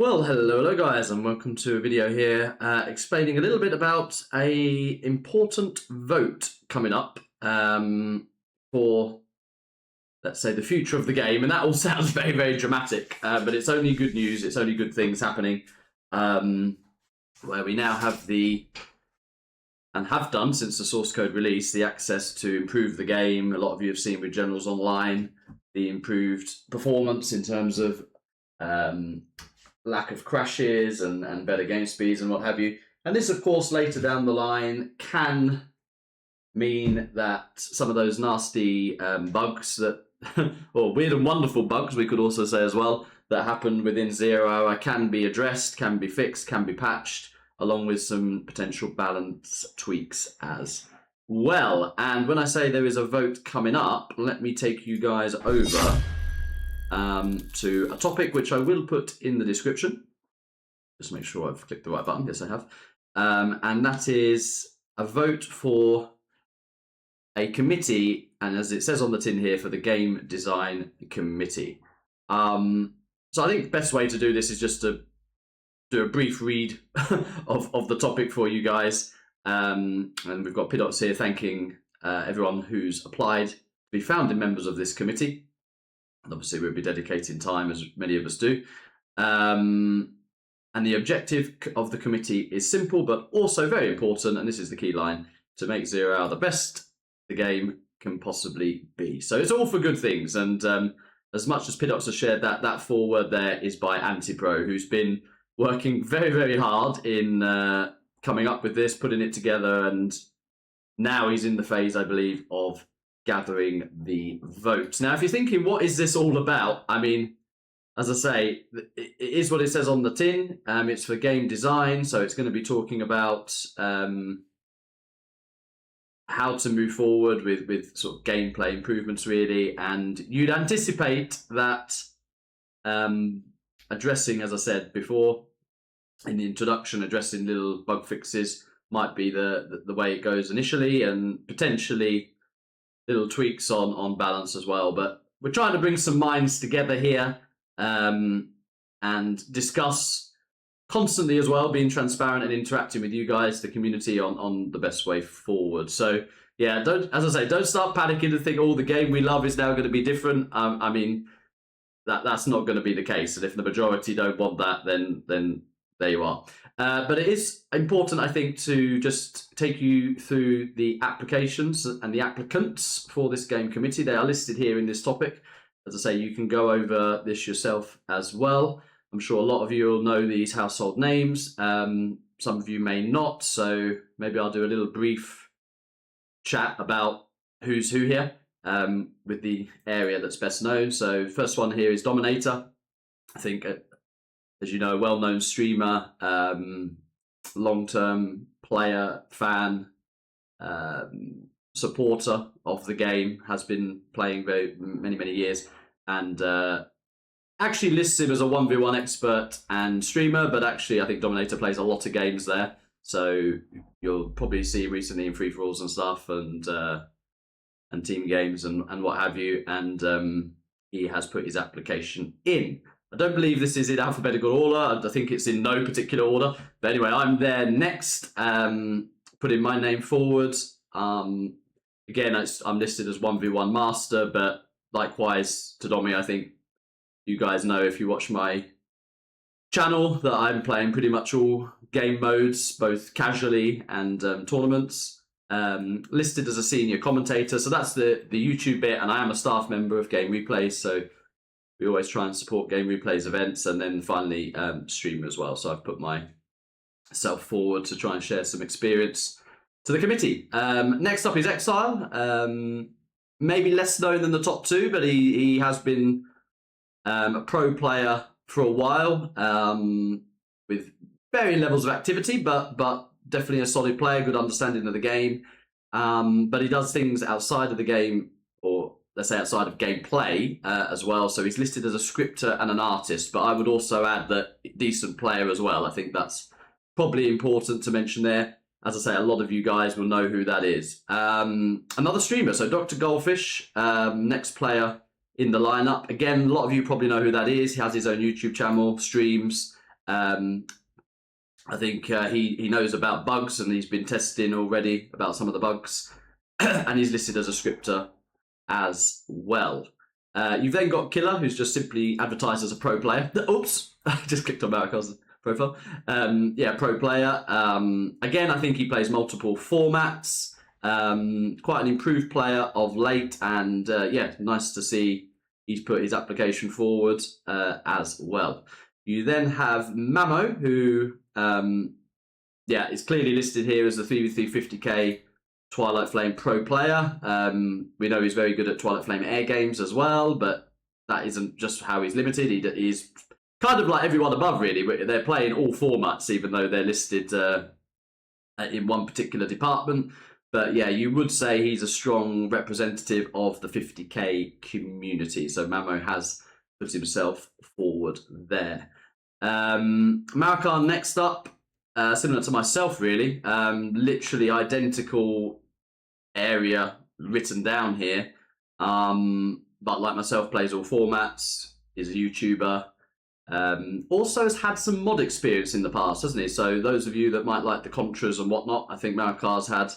Well, hello guys, and welcome to a video here explaining a little bit about a important vote coming up for, let's say, the future of the game. And that all sounds very, very dramatic, but it's only good news. It's only good things happening, where we now have and have done since the source code release, the access to improve the game. A lot of you have seen with Generals Online the improved performance in terms of lack of crashes and better game speeds and what have you. And this, of course, later down the line can mean that some of those nasty bugs that, or weird and wonderful bugs, we could also say as well, that happen within 0 hour can be addressed, can be fixed, can be patched, along with some potential balance tweaks as well. And when I say there is a vote coming up, let me take you guys over to a topic which I will put in the description. Just make sure I've clicked the right button. Yes, I have. And that is a vote for a committee, and as it says on the tin here, for the Game Design Committee. So I think the best way to do this is just to do a brief read of the topic for you guys. And we've got Pidots here thanking everyone who's applied to be founding members of this committee. And obviously, we'll be dedicating time, as many of us do. And the objective of the committee is simple, but also very important, and this is the key line, to make 0 hour the best the game can possibly be. So it's all for good things. And as much as Pidots has shared that forward there is by Antipro, who's been working very, very hard in coming up with this, putting it together, and now he's in the phase, I believe, of gathering the votes. Now, if you're thinking, what is this all about? I mean, as I say, it is what it says on the tin. It's for game design, so it's going to be talking about how to move forward with sort of gameplay improvements, really. And you'd anticipate that addressing, as I said before in the introduction, addressing little bug fixes might be the way it goes initially, and potentially little tweaks on balance as well. But we're trying to bring some minds together here and discuss constantly as well, being transparent and interacting with you guys, the community, on the best way forward. So yeah, as I say, don't start panicking and think, oh, the game we love is now going to be different. I mean, that's not going to be the case. And if the majority don't want that, then there you are. But it is important, I think, to just take you through the applications and the applicants for this game committee. They are listed here in this topic. As I say, you can go over this yourself as well. I'm sure a lot of you will know these household names. Some of you may not, so maybe I'll do a little brief chat about who's who here with the area that's best known. So first one here is Dominator. I think, as you know, well-known streamer, long-term player, fan, supporter of the game, has been playing very many years, and actually lists him as a 1v1 expert and streamer, but actually I think Dominator plays a lot of games there, so you'll probably see recently in free-for-alls and stuff, and team games and what have you, and he has put his application in. I don't believe this is in alphabetical order. I think it's in no particular order. But anyway, I'm there next, putting my name forward. Again, I'm listed as 1v1 master, but likewise to Domi, I think you guys know, if you watch my channel, that I'm playing pretty much all game modes, both casually and tournaments. Listed as a senior commentator, so that's the YouTube bit, and I am a staff member of Game Replays, so we always try and support Game Replays events, and then finally streamer as well. So I've put myself forward to try and share some experience to the committee. Next up is ExCaL. Maybe less known than the top two, but he has been a pro player for a while, with varying levels of activity, but definitely a solid player, good understanding of the game. But he does things outside of the game, or let's say outside of gameplay as well. So he's listed as a scripter and an artist, but I would also add that decent player as well. I think that's probably important to mention there. As I say, a lot of you guys will know who that is. Another streamer, so Dr. Goldfish, next player in the lineup. Again, a lot of you probably know who that is. He has his own YouTube channel, streams, I think he knows about bugs, and he's been testing already about some of the bugs, and he's listed as a scripter as well. You've then got Killer, who's just simply advertised as a pro player. Oops, I just clicked on Markar's profile. Yeah, pro player. Again, I think he plays multiple formats. Quite an improved player of late, and yeah, nice to see he's put his application forward as well. You then have Mamo, who yeah, is clearly listed here as the 3v3 50k Twilight Flame pro player. We know he's very good at Twilight Flame air games as well, but that isn't just how he's limited. He's kind of like everyone above, really. They're playing all formats, even though they're listed in one particular department. But yeah, you would say he's a strong representative of the 50k community. So Mamo has put himself forward there. Markar next up, similar to myself, really. Literally identical area written down here. But like myself, plays all formats, is a YouTuber. Also has had some mod experience in the past, hasn't he? So those of you that might like the Contras and whatnot, I think Markar's had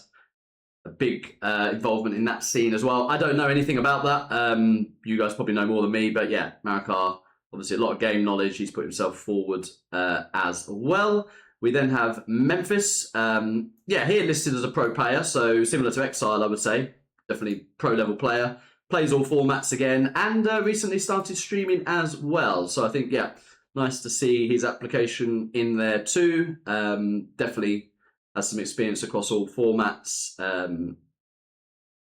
a big involvement in that scene as well. I don't know anything about that. You guys probably know more than me, but yeah, Markar, obviously a lot of game knowledge. He's put himself forward as well. We then have Memphis. Yeah, here listed as a pro player, so similar to ExCaL, I would say. Definitely pro-level player. Plays all formats again, and recently started streaming as well. So I think, yeah, nice to see his application in there too. Definitely has some experience across all formats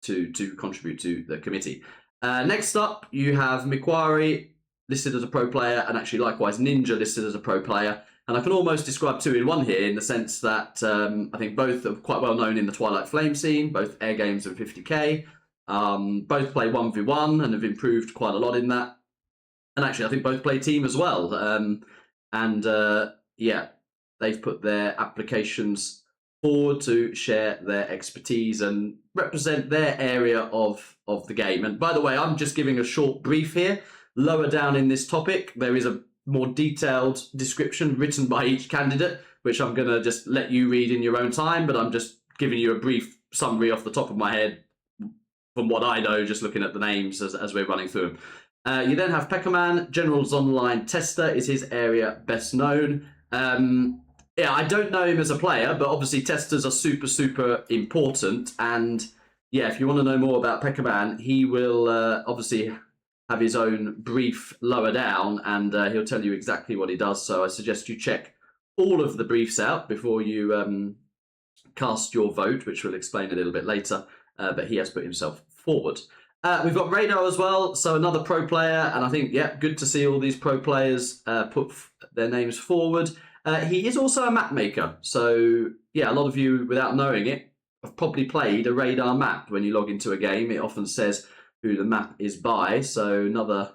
to contribute to the committee. Next up, you have Mikwari listed as a pro player, and actually likewise Ninja listed as a pro player. And I can almost describe two in one here, in the sense that I think both are quite well known in the Twilight Flame scene, both air games and 50k. Both play 1v1 and have improved quite a lot in that. And actually, I think both play team as well. Yeah, they've put their applications forward to share their expertise and represent their area of the game. And by the way, I'm just giving a short brief here. Lower down in this topic, there is a more detailed description written by each candidate, which I'm going to just let you read in your own time, but I'm just giving you a brief summary off the top of my head from what I know, just looking at the names as we're running through them. You then have Peckerman. General's Online Tester is his area best known. Yeah, I don't know him as a player, but obviously testers are super, super important. And yeah, if you want to know more about Peckerman, he will obviously have his own brief lower down, and he'll tell you exactly what he does. So I suggest you check all of the briefs out before you cast your vote, which we'll explain a little bit later. But he has put himself forward. We've got Radar as well, so another pro player, and I think, yeah, good to see all these pro players put their names forward. He is also a map maker, so yeah, a lot of you, without knowing it, have probably played a Radar map. When you log into a game, it often says who the map is by, so another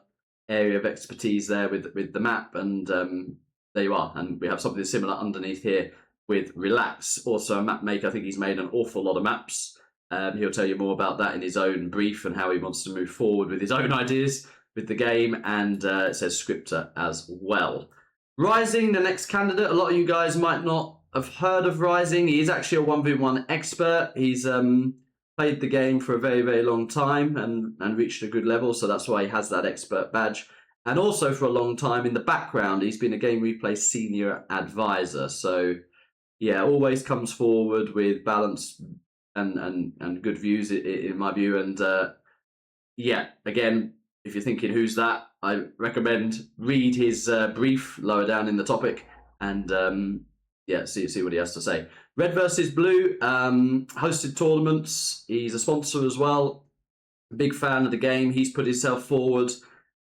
area of expertise there with the map, and there you are. And we have something similar underneath here with Relax, also a map maker. I think he's made an awful lot of maps. He'll tell you more about that in his own brief and how he wants to move forward with his own ideas with the game, and it says scripter as well. Rising, the next candidate. A lot of you guys might not have heard of Rising. He is actually a 1v1 expert. He's played the game for a very, very long time and reached a good level, so that's why he has that expert badge. And also for a long time in the background, he's been a Game Replay senior advisor. So yeah, always comes forward with balanced and good views in my view. And yeah, again, if you're thinking who's that, I recommend read his brief lower down in the topic, and yeah, see what he has to say. Red versus Blue, hosted tournaments. He's a sponsor as well. Big fan of the game. He's put himself forward.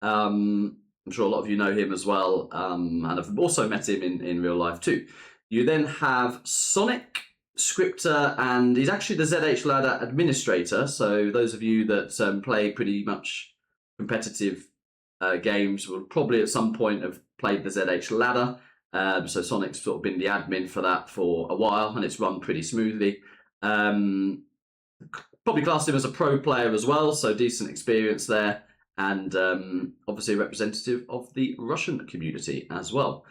I'm sure a lot of you know him as well, and I've also met him in real life too. You then have Sonic, scripter, and he's actually the ZH Ladder administrator. So those of you that play pretty much competitive games will probably at some point have played the ZH Ladder. So Sonic's sort of been the admin for that for a while, and it's run pretty smoothly. Probably classed him as a pro player as well, so decent experience there, and obviously a representative of the Russian community as well.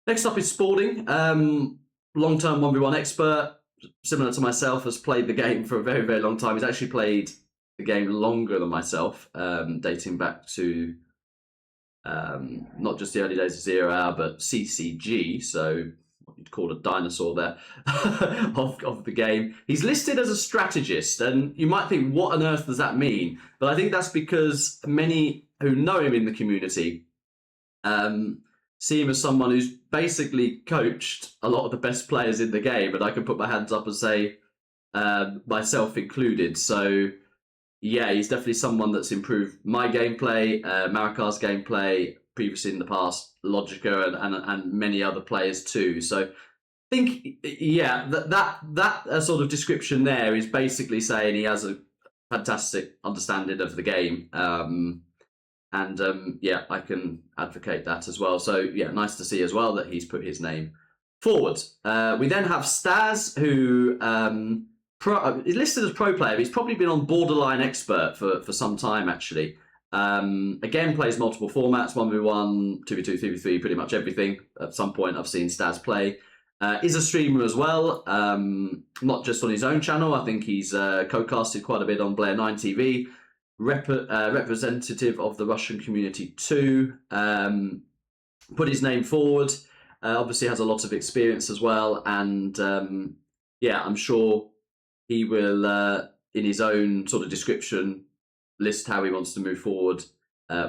Next up is Spalding, long-term 1v1 expert, similar to myself, has played the game for a very, very long time. He's actually played the game longer than myself, dating back to not just the early days of Zero Hour, but CCG, so what you'd call a dinosaur there, of the game. He's listed as a strategist, and you might think, what on earth does that mean? But I think that's because many who know him in the community see him as someone who's basically coached a lot of the best players in the game, and I can put my hands up and say, myself included. So yeah, he's definitely someone that's improved my gameplay, Marikar's gameplay, previously in the past, Logica and many other players too. So I think, yeah, that sort of description there is basically saying he has a fantastic understanding of the game. Yeah, I can advocate that as well. So yeah, nice to see as well that he's put his name forward. We then have Staz, who he's listed as pro player. He's probably been on borderline expert for some time, actually. Again, plays multiple formats, 1v1, 2v2, 3v3, pretty much everything. At some point, I've seen Staz play. Is a streamer as well, not just on his own channel. I think he's co-casted quite a bit on Blair 9 TV. Representative of the Russian community too. Put his name forward. Obviously has a lot of experience as well. And yeah, I'm sure he will, in his own sort of description, list how he wants to move forward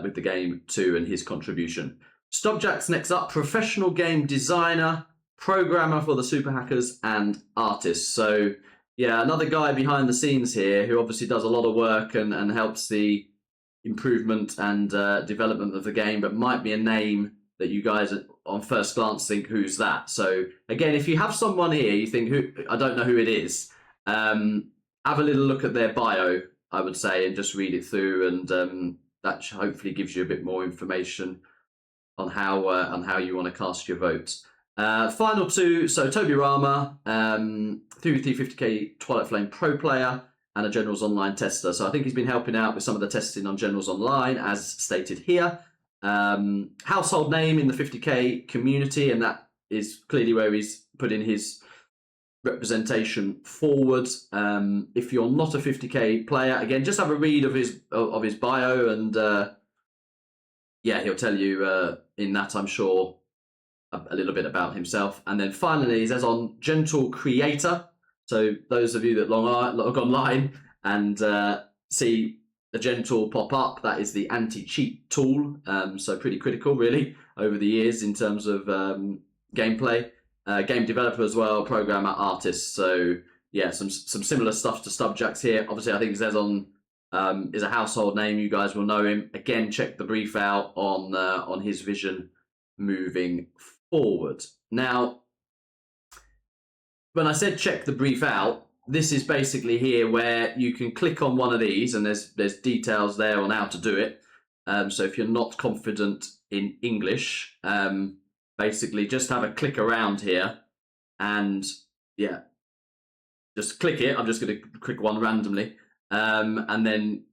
with the game too and his contribution. Stubjack's next up, professional game designer, programmer for the Super Hackers, and artist. So yeah, another guy behind the scenes here who obviously does a lot of work and helps the improvement and development of the game, but might be a name that you guys on first glance think, who's that? So again, if you have someone here, you think, who, I don't know who it is, have a little look at their bio, I would say, and just read it through, and that hopefully gives you a bit more information on how you want to cast your votes. Final two, so Toby Rama, 3v350k Twilight Flame pro player and a Generals Online tester. So I think he's been helping out with some of the testing on Generals Online, as stated here. Household name in the 50k community, and that is clearly where he's putting his representation forward. If you're not a 50k player, again, just have a read of his bio, and yeah, he'll tell you in that, I'm sure, a little bit about himself. And then finally, he says on Gentle Creator. So those of you that log online and see the Gentle pop up, that is the anti-cheat tool. So pretty critical, really, over the years in terms of gameplay. Game developer as well, programmer, artist. So yeah, some similar stuff to Stubjacks here. Obviously, I think Zezon is a household name. You guys will know him. Again, check the brief out on his vision moving forward. Now, when I said check the brief out, this is basically here where you can click on one of these, and there's details there on how to do it. So if you're not confident in English, basically just have a click around here, and yeah, just click it. I'm just going to click one randomly, and then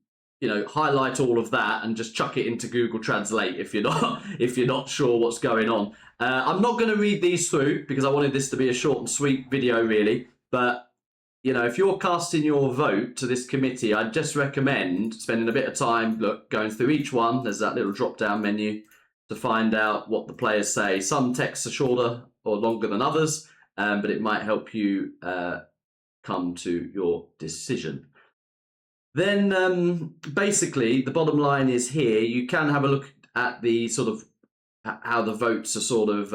highlight all of that and just chuck it into Google Translate if you're not sure what's going on. I'm not going to read these through because I wanted this to be a short and sweet video, really. But if you're casting your vote to this committee, I'd just recommend spending a bit of time going through each one. There's that little drop-down menu to find out what the players say. Some texts are shorter or longer than others, but it might help you come to your decision. Then basically, the bottom line is here. You can have a look at the sort of how the votes are sort of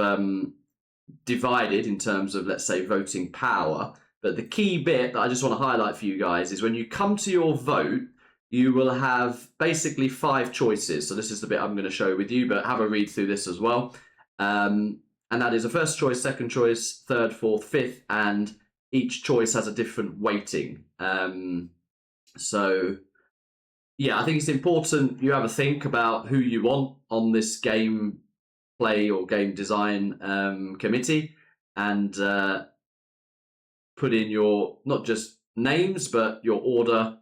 divided in terms of, let's say, voting power. But the key bit that I just want to highlight for you guys is when you come to your vote, you will have basically 5 choices. So this is the bit I'm going to show with you, but have a read through this as well. And that is a first choice, second choice, third, fourth, fifth, and each choice has a different weighting. So yeah, I think it's important you have a think about who you want on this game play or game design committee, and put in your not just names but your order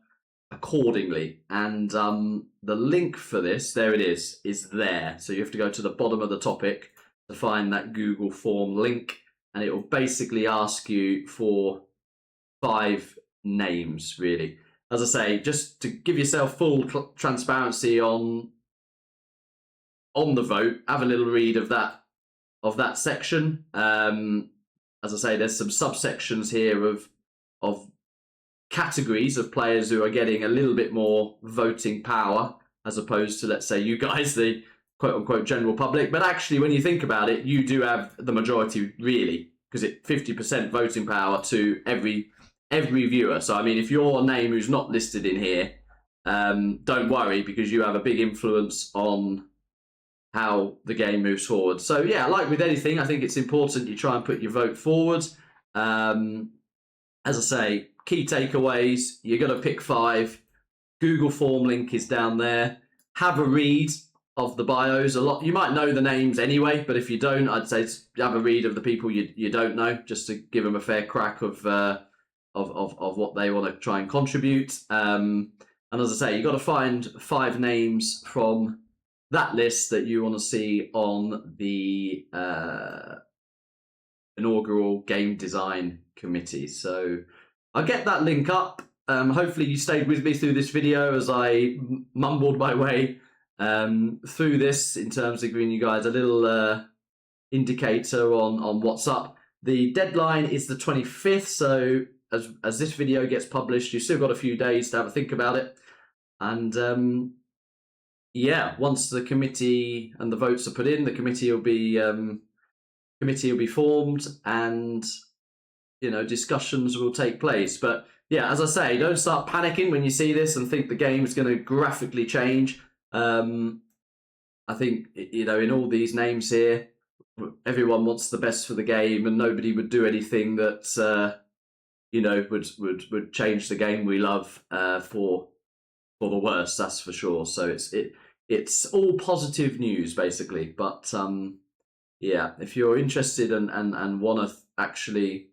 accordingly. And the link for this, there it is there. So you have to go to the bottom of the topic to find that Google form link, and it will basically ask you for 5 names, really. As I say, just to give yourself full transparency on the vote, have a little read of that section. As I say, there's some subsections here of categories of players who are getting a little bit more voting power, as opposed to, let's say, you guys, the quote-unquote general public. But actually, when you think about it, you do have the majority, really, because it's 50% voting power to every viewer. So, I mean, if your name who's not listed in here, don't worry, because you have a big influence on how the game moves forward. So, yeah, like with anything, I think it's important you try and put your vote forward. As I say, key takeaways, you're going to pick 5. Google form link is down there. Have a read of the bios. You might know the names anyway, but if you don't, I'd say have a read of the people you don't know, just to give them a fair crack of what they want to try and contribute. And as I say, you've got to find 5 names from that list that you want to see on the inaugural game design committee. So I'll get that link up. Hopefully you stayed with me through this video as I mumbled my way through this, in terms of giving you guys a little indicator on what's up. The deadline is the 25th, so as this video gets published, you've still got a few days to have a think about it. And yeah, once the committee and the votes are put in, the committee will be formed, and discussions will take place. But yeah, as I say, don't start panicking when you see this and think the game is going to graphically change. I think in all these names here, everyone wants the best for the game, and nobody would do anything that would change the game we love for the worse. That's for sure. So it's all positive news, basically. But yeah, if you're interested and want to actually,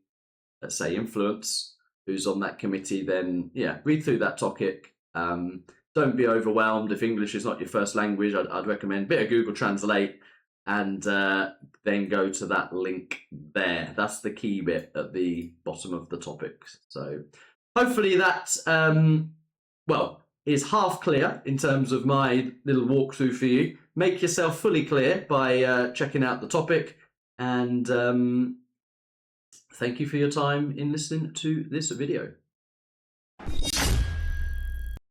let's say, influence who's on that committee, then yeah, read through that topic. Don't be overwhelmed. If English is not your first language, I'd recommend a bit of Google Translate, and then go to that link there. That's the key bit at the bottom of the topics. So hopefully that is half clear in terms of my little walkthrough for you. Make yourself fully clear by checking out the topic, and thank you for your time in listening to this video.